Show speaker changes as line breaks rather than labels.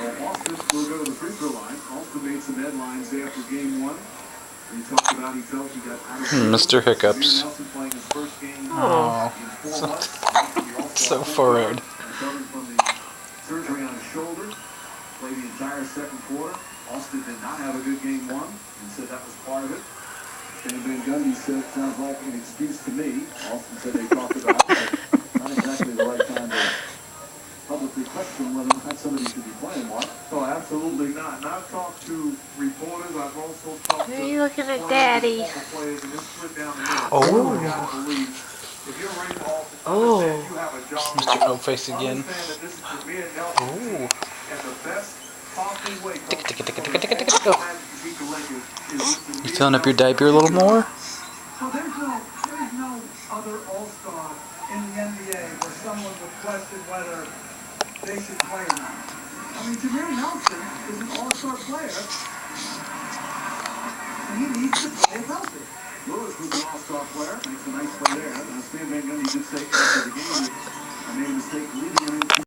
Well, Austin will go to the free throw line. Austin made some headlines after game one. He talked about he felt he got out of
Mr. Hiccups.
Nelson playing his first game
Oh,
in 4 months.
so furrowed.
Recovering from the surgery on his shoulder. Played the entire second quarter. Austin did not have a good game one and said that was part of it. And Van Gundy said, sounds like an excuse to me. Austin said they talked about it, but not exactly the right time to publicly question whether or not somebody should be playing one. Oh, absolutely not. And I've talked to reporters. I've also talked
Why
to
are you looking at Daddy?
players in this split down the middle.
Oh.
You gotta believe if you're ready to all
Oh.
you have a job.
Mr. O-Face again.
Understand that this is the mere Nelson
Ooh.
and the best possible way.
You filling up your diaper a little more?
So there's no other all-star in the NBA where someone would question whether they should play or not. I mean, Jameer Nelson is an all-star player, and he needs to play healthy. Lewis was an all-star player, makes a nice play there. Stan Van Gundy did say after the game that I made a mistake leaving him in